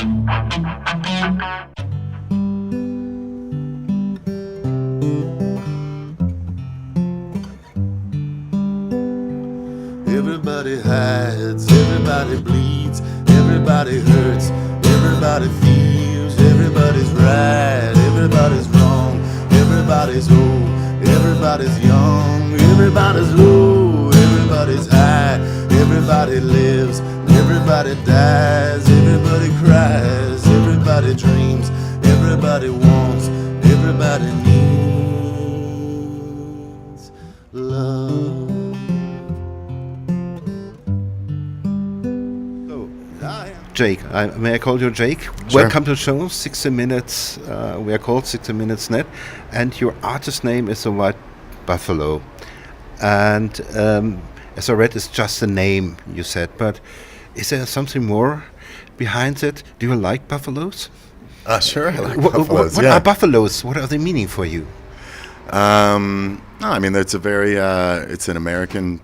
Everybody hides, everybody bleeds, everybody hurts, everybody feels, everybody's right, everybody's wrong, everybody's old, everybody's young, everybody's low, everybody's high, everybody lives, everybody dies, everybody cries, everybody dreams, everybody wants, everybody needs love. Jake, may I call you Jake? Sure. Welcome to the show, 60 Minutes. We are called 60 Minutes Net, and your artist name is the White Buffalo. And as I read, it's just a name, you said, but is there something more behind it? Do you like buffaloes? Sure, I like buffaloes. What are buffaloes? What are they meaning for you? No, I mean, it's an American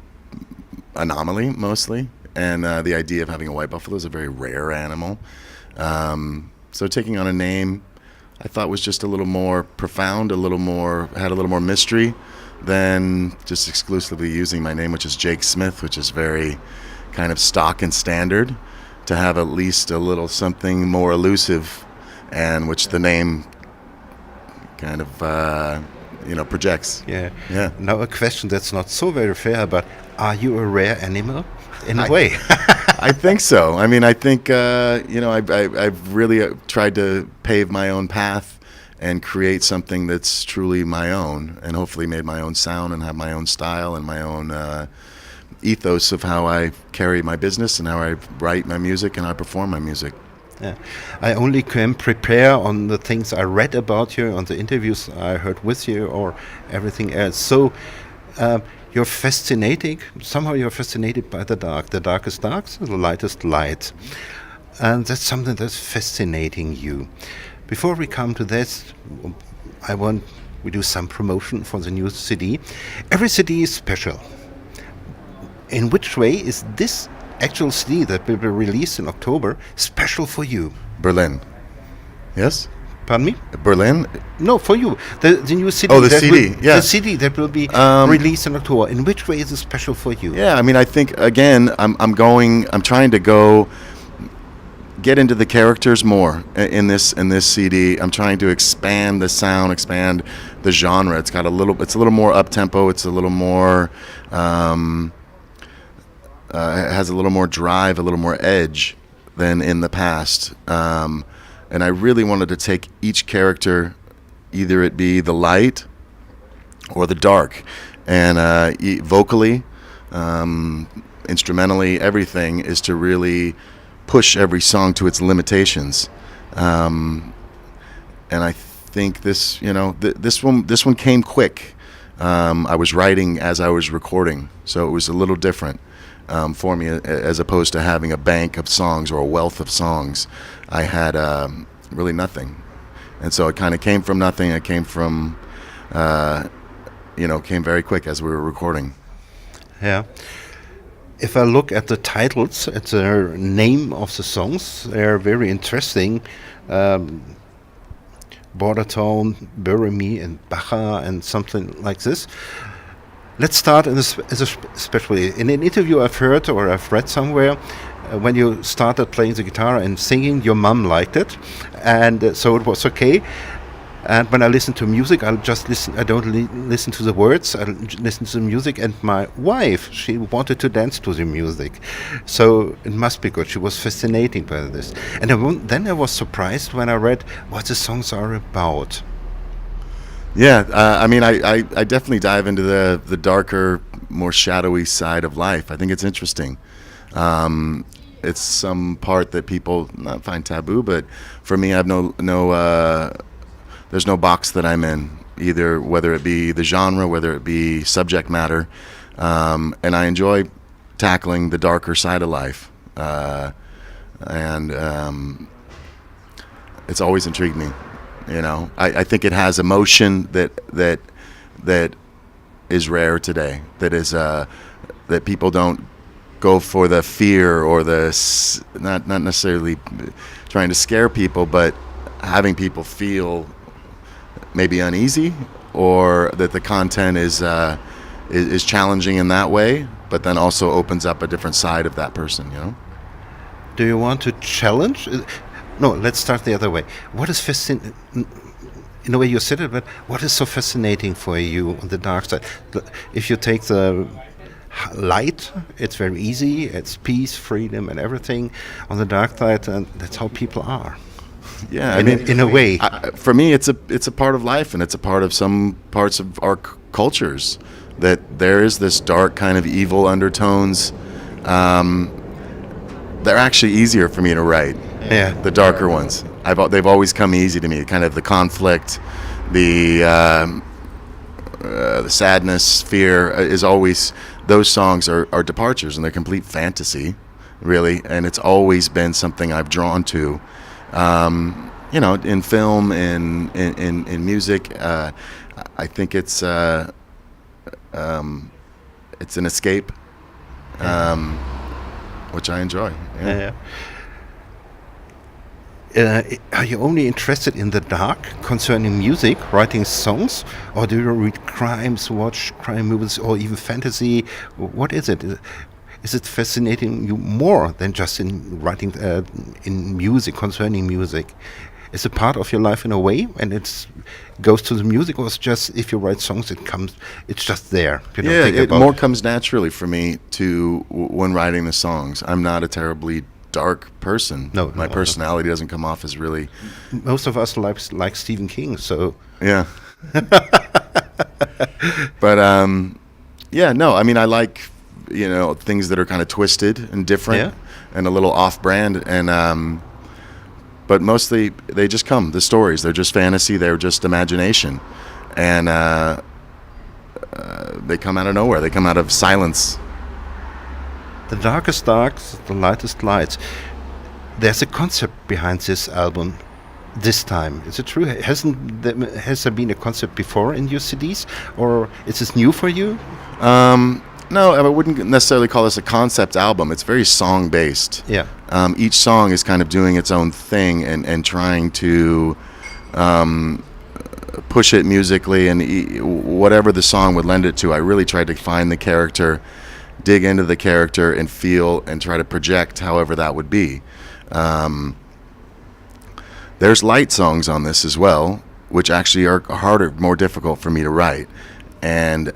anomaly mostly. And the idea of having a white buffalo is a very rare animal. So taking on a name I thought was just a little more profound, had a little more mystery than just exclusively using my name, which is Jake Smith, which is very kind of stock and standard, to have at least a little something more elusive, and which the name kind of projects. Yeah. Yeah. Now a question that's not so very fair, but are you a rare animal? In a way. I think so. I mean, I think, I've really tried to pave my own path and create something that's truly my own, and hopefully made my own sound and have my own style and my own ethos of how I carry my business and how I write my music and I perform my music. Yeah. I only can prepare on the things I read about you, on the interviews I heard with you, or everything else. So, you're fascinating. Somehow you're fascinated by the dark. The dark is dark, so the light is light. And that's something that's fascinating you. Before we come to this, we do some promotion for the new CD. Every CD is special. In which way is this actual CD that will be released in October special for you? Berlin. Yes? Pardon me? Berlin? No, for you. The new CD. Oh, the CD, yeah. The CD that will be released in October. In which way is it special for you? Yeah, I mean, I think, again, I'm trying to go get into the characters more in this CD. I'm trying to expand the sound, expand the genre. It's a little more up-tempo. It's a little more, it has a little more drive, a little more edge than in the past. And I really wanted to take each character, either it be the light or the dark, and vocally, instrumentally, everything is to really push every song to its limitations. And I think this one came quick. I was writing as I was recording, so it was a little different for me, as opposed to having a bank of songs or a wealth of songs. I had really nothing, and so it kind of came from nothing. It came from, came very quick as we were recording. Yeah. If I look at the titles, at the name of the songs, they're very interesting. Border Town, Bury Me, and Baja, and something like this. Let's start especially in an interview I've heard or I've read somewhere. When you started playing the guitar and singing, your mom liked it, and so it was okay. And when I listen to music, I'll just listen. I don't listen to the words. I listen to the music. And my wife, she wanted to dance to the music, so it must be good. She was fascinated by this. And then I was surprised when I read what the songs are about. Yeah, I mean, I definitely dive into the darker, more shadowy side of life. I think it's interesting. It's some part that people not find taboo, but for me, I have there's no box that I'm in, either whether it be the genre, whether it be subject matter, and I enjoy tackling the darker side of life, and it's always intrigued me. I think it has emotion that is rare today. That is that people don't go for the fear or not necessarily trying to scare people, but having people feel maybe uneasy, or that the content is challenging in that way, but then also opens up a different side of that person, you know? Do you want to challenge? No, let's start the other way. What is fascinating, in the way you said it, but what is so fascinating for you on the dark side? If you take the light, it's very easy, it's peace, freedom, and everything. On the dark side, and that's how people are. Yeah, in a way. For me, it's a part of life, and it's a part of some parts of our cultures, that there is this dark kind of evil undertones. They're actually easier for me to write. Yeah, the darker ones. They've always come easy to me. Kind of the conflict, the sadness, fear is always. Those songs are departures, and they're complete fantasy, really. And it's always been something I've drawn to. You know, in film, in music, I think it's an escape, which I enjoy. Yeah. Are you only interested in the dark concerning music, writing songs, or do you read crimes, watch crime movies, or even fantasy? What is it? Is it fascinating you more than just in writing in music, concerning music? Is it part of your life in a way, and it goes to the music, or it's just if you write songs, it's just there? You don't think it about more comes naturally for me when writing the songs. I'm not a terribly dark person. No, my personality doesn't come off as really. Most of us like Stephen King, so yeah. But yeah, no. I mean, I like things that are kind of twisted and different, and a little off-brand, and but mostly they just come. The stories, they're just fantasy. They're just imagination, and they come out of nowhere. They come out of silence. The darkest darks, the lightest lights. There's a concept behind this album this time. Is it true? Has there been a concept before in your CDs, or is this new for you? No, I wouldn't necessarily call this a concept album. It's very song-based. Yeah. Each song is kind of doing its own thing and trying to push it musically, and whatever the song would lend it to. I really tried to find the character, dig into the character, and feel and try to project however that would be. There's light songs on this as well, which actually are harder, more difficult for me to write, and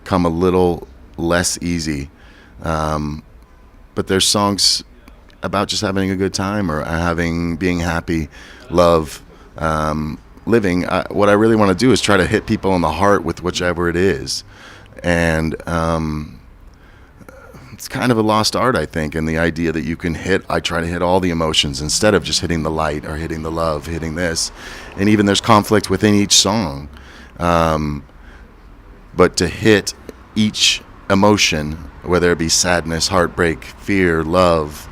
come a little less easy. But there's songs about just having a good time, or being happy, love, living. What I really want to do is try to hit people in the heart with whichever it is, and it's kind of a lost art, I think, and the idea that you can I try to hit all the emotions instead of just hitting the light or hitting the love, hitting this. And even there's conflict within each song. But to hit each emotion, whether it be sadness, heartbreak, fear, love,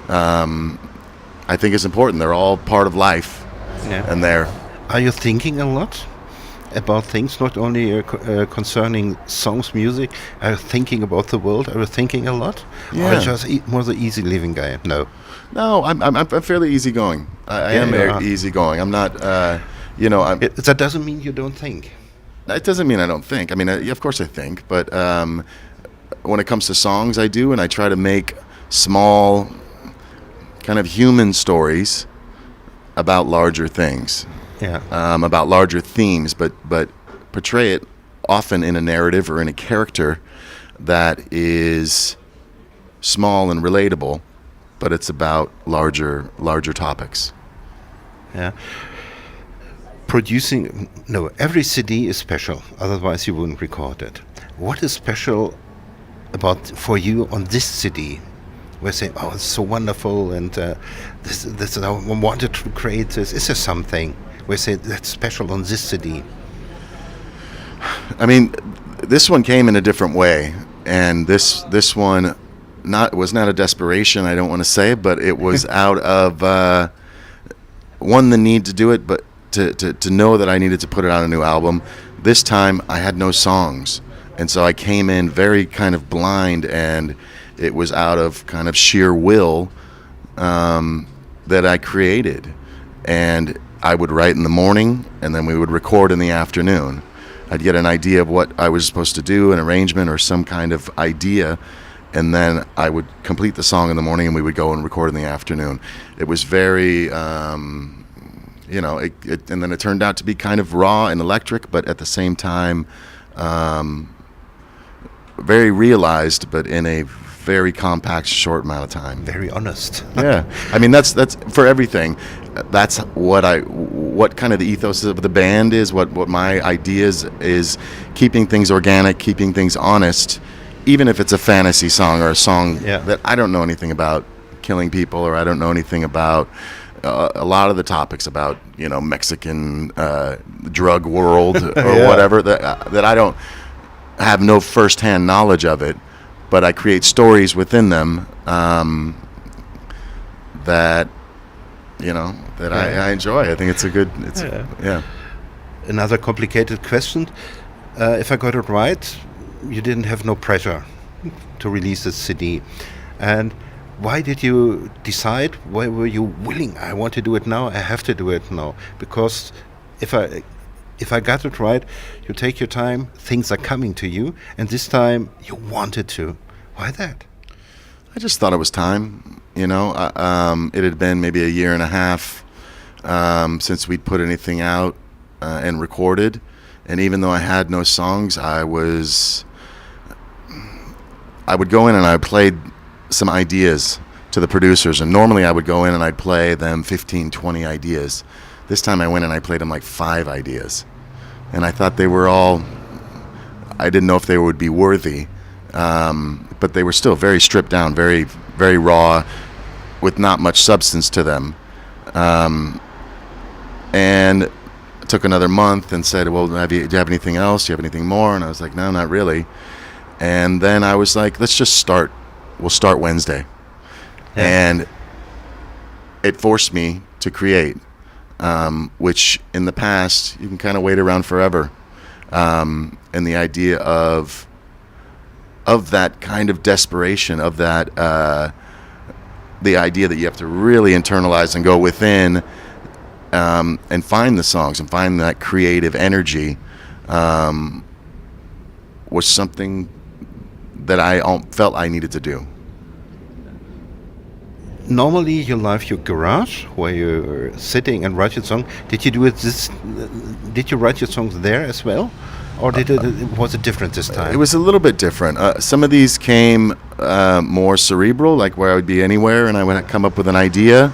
I think is important. They're all part of life. Yeah. And Are you thinking a lot about things, not only concerning songs, music? Are you thinking about the world? Are you thinking a lot? Yeah. Or are you just more the easy living guy? No. No, I'm fairly easygoing. I am very easygoing. I'm not, that doesn't mean you don't think. It doesn't mean I don't think. I mean, of course I think, but when it comes to songs, I do, and I try to make small, kind of human stories about larger things. Yeah. About larger themes, but portray it often in a narrative or in a character that is small and relatable, but it's about larger topics. Yeah. Every CD is special, otherwise you wouldn't record it. What is special for you on this CD? We say, oh, it's so wonderful, and this I wanted to create this. Is there something we say that's special on this CD? I mean, this one came in a different way, and this one was not a desperation, I don't want to say, but it was out of the need to do it, but to know that I needed to put it on a new album. This time I had no songs, and so I came in very kind of blind, and It was out of kind of sheer will that I created. And I would write in the morning, and then we would record in the afternoon. I'd get an idea of what I was supposed to do, an arrangement or some kind of idea, and then I would complete the song in the morning, and we would go and record in the afternoon. It was very, and then it turned out to be kind of raw and electric, but at the same time, very realized, but in a very compact, short amount of time. Very honest. Yeah, I mean that's for everything. That's what kind of the ethos of the band is. What my ideas is keeping things organic, keeping things honest, even if it's a fantasy song or a song that I don't know anything about, killing people, or I don't know anything about. A lot of the topics about Mexican drug world or whatever that I don't have no firsthand knowledge of it. But I create stories within them that I enjoy. I think it's a good. Another complicated question. If I got it right, you didn't have no pressure to release this CD, and why did you decide? Why were you willing? I want to do it now. I have to do it now. Because if I got it right, you take your time, things are coming to you, and this time you wanted to. Why that? I just thought it was time, it had been maybe a year and a half since we'd put anything out and recorded, and even though I had no songs, I would go in and I played some ideas to the producers, and normally I would go in and I'd play them 15, 20 ideas. This time I went and I played them like 5 ideas. And I thought they were all, I didn't know if they would be worthy, but they were still very stripped down, very, very raw, with not much substance to them. And it took another month and said, well, do you have anything else? Do you have anything more? And I was like, no, not really. And then I was like, let's just start. We'll start Wednesday. Yeah. And it forced me to create. Which in the past you can kind of wait around forever, and the idea of that kind of desperation, of that the idea that you have to really internalize and go within and find the songs and find that creative energy was something that I felt I needed to do. Normally you live your garage where you're sitting and write your song. Did you do it did you write your songs there as well? Or was it different this time? It was a little bit different. Some of these came more cerebral, like where I would be anywhere and I would come up with an idea.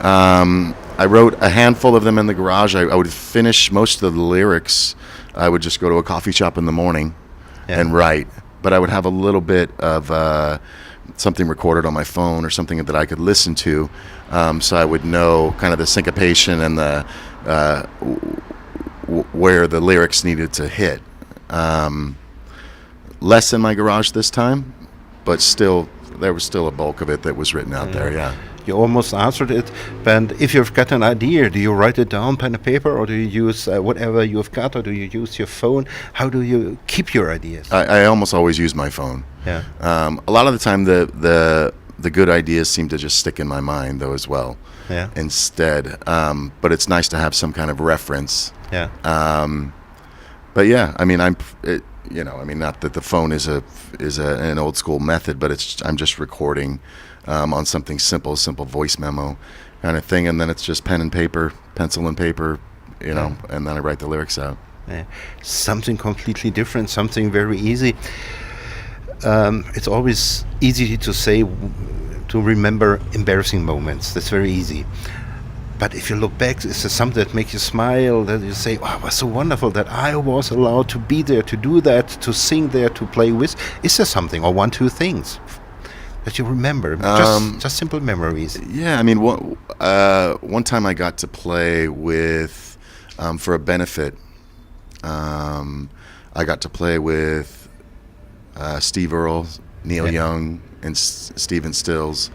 I wrote a handful of them in the garage. I would finish most of the lyrics. I would just go to a coffee shop in the morning and write. But I would have a little bit of something recorded on my phone or something that I could listen to, so I would know kind of the syncopation and the where the lyrics needed to hit. Less in my garage this time, but still there was still a bulk of it that was written out there. Yeah. You almost answered it, but if you've got an idea, do you write it down pen and paper, or do you use whatever you've got, or do you use your phone? How do you keep your ideas? I almost always use my phone. Yeah. A lot of the time, the good ideas seem to just stick in my mind, though, as well. Yeah. Instead, but it's nice to have some kind of reference. Yeah. But yeah, I mean, not that the phone is an old school method, but I'm just recording on something simple voice memo kind of thing, and then it's just pen and paper, pencil and paper, and then I write the lyrics out. Yeah. Something completely different, something very easy. It's always easy to say, to remember embarrassing moments. That's very easy. But if you look back, is there something that makes you smile, that you say, oh, it was so wonderful that I was allowed to be there, to do that, to sing there, to play with? Is there something, or 1, 2 things that you remember? Just simple memories. Yeah, I mean, one time I got to play with, for a benefit, I got to play with Steve Earle, Neil Young, and Stephen Stills,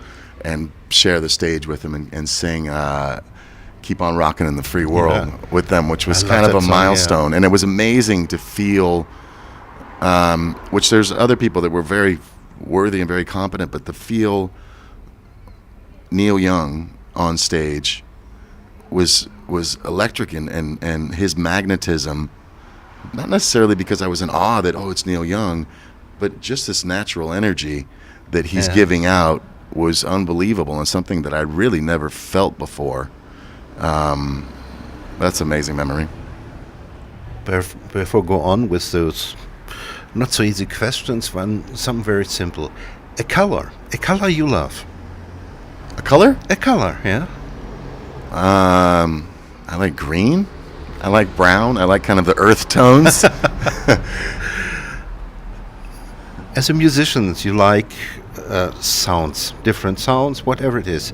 and share the stage with them and sing Keep On Rockin' in the Free World with them, which was kind of a milestone. And it was amazing to feel, which there's other people that were very worthy and very competent, but to feel Neil Young on stage was electric, and his magnetism, not necessarily because I was in awe that, oh, it's Neil Young, but just this natural energy that he's giving out was unbelievable, and something that I really never felt before. That's an amazing memory. Before go on with those not so easy questions, some very simple. A color you love. A color? A color, yeah. I like green. I like brown. I like kind of the earth tones. As a musician, you like sounds, different sounds, whatever it is.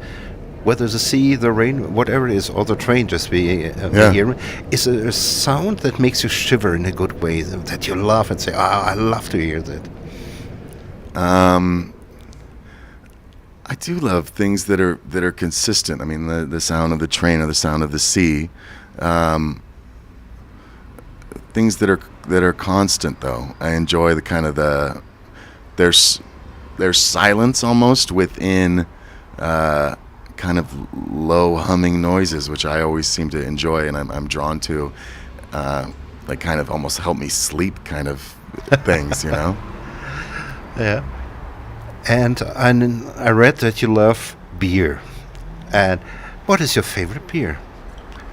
Whether the sea, the rain, whatever it is, or the train just being here. Is there a sound that makes you shiver in a good way, that you love and say, I love to hear that? I do love things that are consistent. I mean, the sound of the train or the sound of the sea. Things that are constant, though. I enjoy the kind of there's silence almost within kind of low humming noises, which I always seem to enjoy, and I'm drawn to, like kind of almost help me sleep kind of things, you know? Yeah. And I read that you love beer. And what is your favorite beer?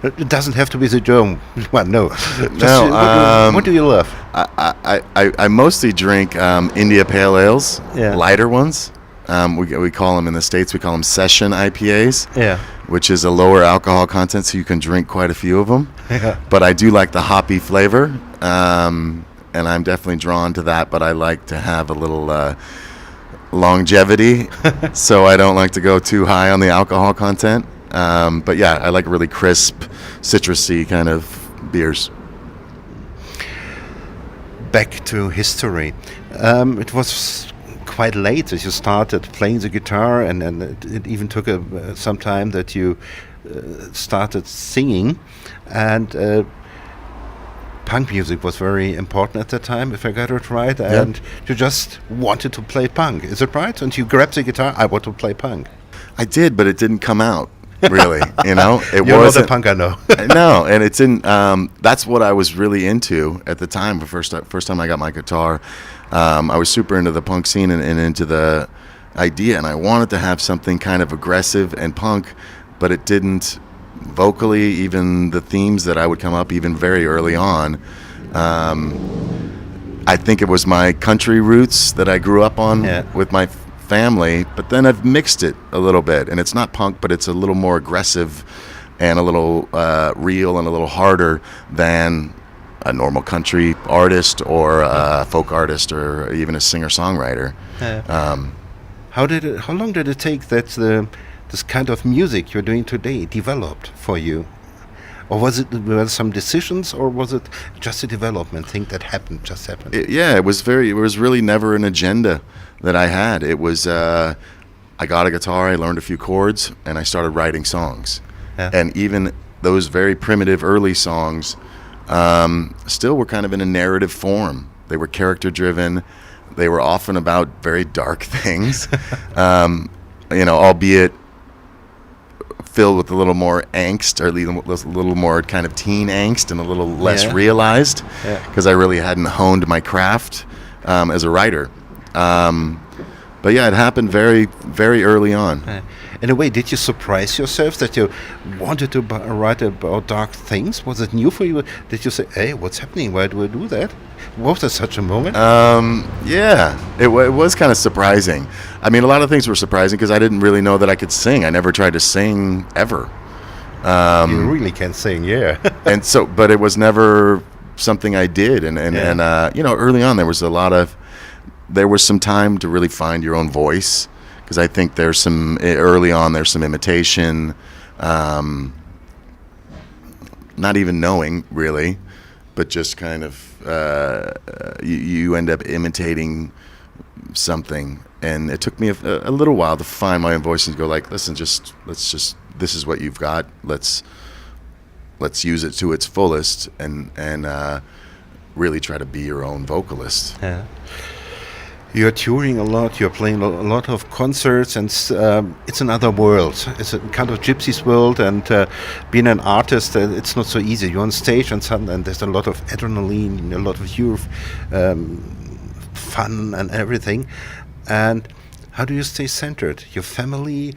It doesn't have to be the German one, no. What do you love? I mostly drink India Pale Ales, lighter ones. We call them in the States, we call them session IPAs, which is a lower alcohol content, so you can drink quite a few of them. Yeah. But I do like the hoppy flavor, and I'm definitely drawn to that, but I like to have a little longevity, so I don't like to go too high on the alcohol content. But yeah, I like really crisp, citrusy kind of beers. Back to history. It was quite late that you started playing the guitar, and it even took some time that you started singing. And punk music was very important at that time, if I got it right. And you just wanted to play punk. Is it right? And you grabbed the guitar, I want to play punk. I did, but it didn't come out. Really, you know, You're not a punk, I know. No, and it's in. That's what I was really into at the time. The first time I got my guitar, I was super into the punk scene and into the idea, and I wanted to have something kind of aggressive and punk, but it didn't vocally. Even the themes that I would come up, even very early on. I think it was my country roots that I grew up on with my family, but then I've mixed it a little bit, and it's not punk, but it's a little more aggressive and a little real and a little harder than a normal country artist or a folk artist or even a singer-songwriter. How long did it take that this kind of music you're doing today developed for you? Or were there some decisions, or was it just a development thing that happened? It was really never an agenda that I had. It was, I got a guitar, I learned a few chords, and I started writing songs. Yeah. And even those very primitive early songs still were kind of in a narrative form. They were character driven. They were often about very dark things, albeit filled with a little more angst, or a little more kind of teen angst, and a little less realized, because I really hadn't honed my craft as a writer. But yeah, it happened very, very early on. In a way, did you surprise yourself that you wanted to write about dark things? Was it new for you? Did you say, hey, what's happening? Why do I do that? Was there such a moment? It was kind of surprising. I mean, a lot of things were surprising because I didn't really know that I could sing. I never tried to sing ever. You really can sing, yeah. But it was never something I did. And early on there was some time to really find your own voice, because I think there's some imitation, not even knowing really, but just kind of you end up imitating something. And it took me a little while to find my own voice and go like, listen, this is what you've got. Let's use it to its fullest and really try to be your own vocalist. Yeah. You're touring a lot. You're playing a lot of concerts, and it's another world. It's a kind of gypsy's world, and being an artist, it's not so easy. You're on stage, and there's a lot of adrenaline, a lot of youth, fun, and everything. And how do you stay centered? Your family,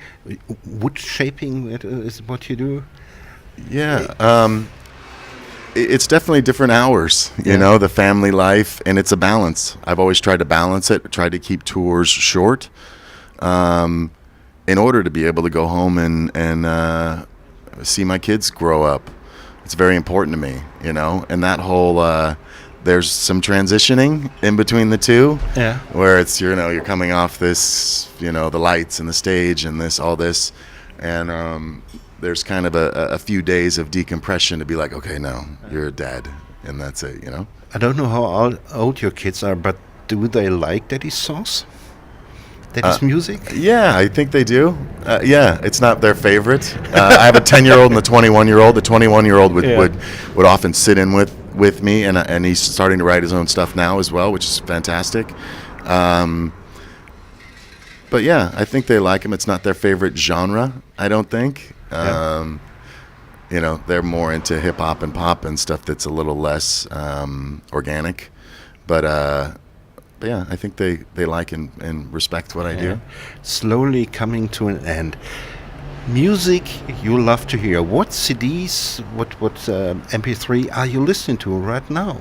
wood shaping is what you do. Yeah. It's definitely different hours, you know, the family life, and it's a balance. I've always tried to balance it, tried to keep tours short, in order to be able to go home and see my kids grow up. It's very important to me, you know, and that whole, there's some transitioning in between the two, where it's, you know, you're coming off this, you know, the lights and the stage and all this, and there's kind of a few days of decompression to be like, okay, no, you're a dad, and that's it, you know? I don't know how old your kids are, but do they like Daddy's songs? Daddy's music? Yeah, I think they do. Yeah, it's not their favorite. I have a 10-year-old and a 21-year-old. The 21-year-old would often sit in with me, and he's starting to write his own stuff now as well, which is fantastic. But yeah, I think they like him. It's not their favorite genre, I don't think. You know, they're more into hip hop and pop and stuff that's a little less organic. But yeah, I think they like and respect what I do. Slowly coming to an end. Music you love to hear. What CDs, what MP3 are you listening to right now?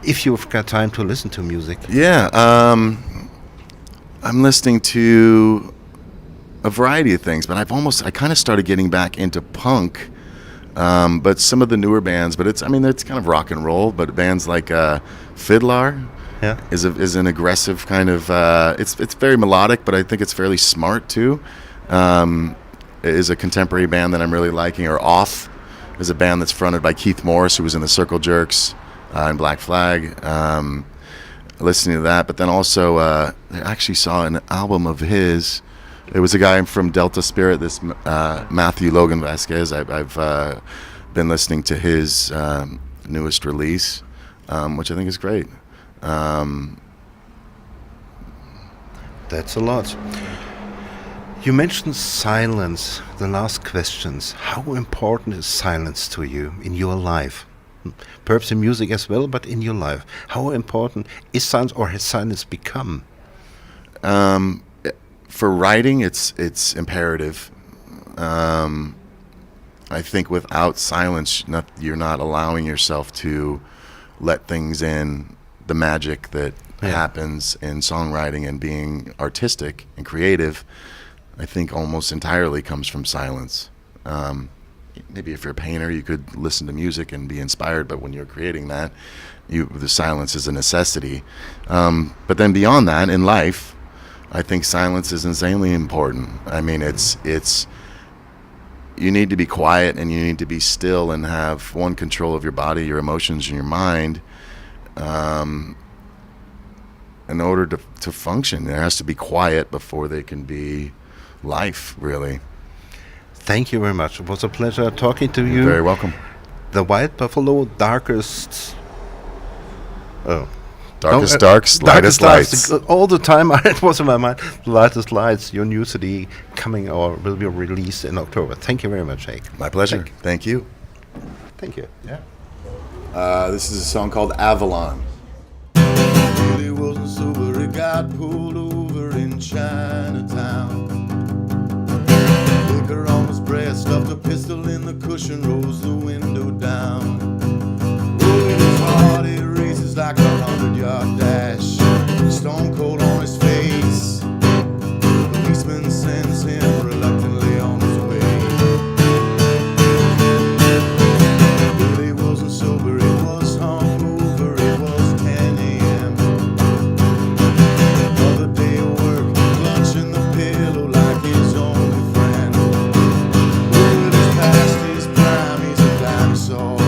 If you've got time to listen to music. Yeah, I'm listening to a variety of things, but I kind of started getting back into punk, but some of the newer bands, but it's kind of rock and roll, but bands like Fiddler is an aggressive kind of, it's very melodic, but I think it's fairly smart too. Is a contemporary band that I'm really liking, or Off is a band that's fronted by Keith Morris, who was in the Circle Jerks and Black Flag. Listening to that, but then also I actually saw an album of his. It was a guy from Delta Spirit, this Matthew Logan Vasquez. I've been listening to his newest release, which I think is great. That's a lot. You mentioned silence, the last questions. How important is silence to you in your life? Perhaps in music as well, but in your life. How important is silence, or has silence become? For writing, it's imperative. I think without silence, you're not allowing yourself to let things in. The magic that happens in songwriting and being artistic and creative, I think almost entirely comes from silence. Maybe if you're a painter, you could listen to music and be inspired, but when you're creating that, the silence is a necessity. But then beyond that, in life, I think silence is insanely important. I mean, it's you need to be quiet, and you need to be still and have control of your body, your emotions, and your mind. In order to function, there has to be quiet before there can be life, really. Thank you very much. It was a pleasure talking to you. You're very welcome. The White Buffalo, darkest darks, lightest lights. All the time, it was in my mind. Lightest lights. Your new CD coming or will be released in October. Thank you very much, Jake. My pleasure. Thank you. Thank you. Yeah. This is a song called Avalon. He wasn't sober, he got pulled over in Chinatown. Liquor on his breast, stuffed a pistol in the cushion, rolls the window down. Rolling his heart, it races like 100-yard dash. Stone cold on his face. Policeman sends him reluctantly on his way. Billy wasn't sober, he was hungover, it was 10 a.m. Another day of work, clutching the pillow like his only friend. Word is past his prime, he's a dinosaur.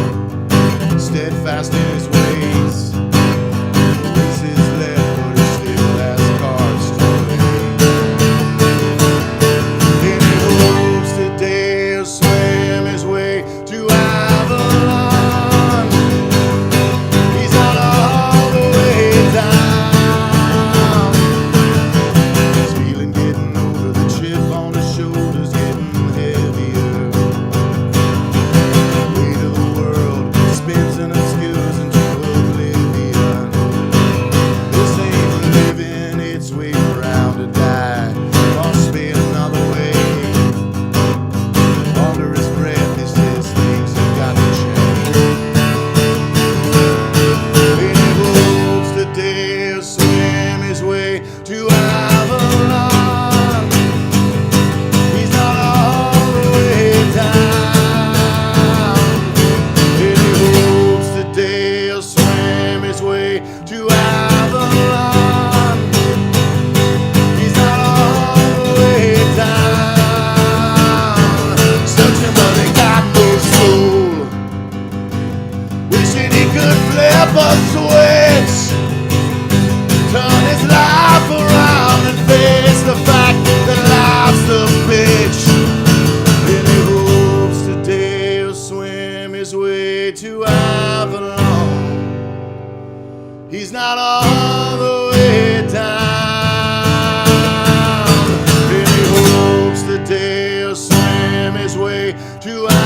to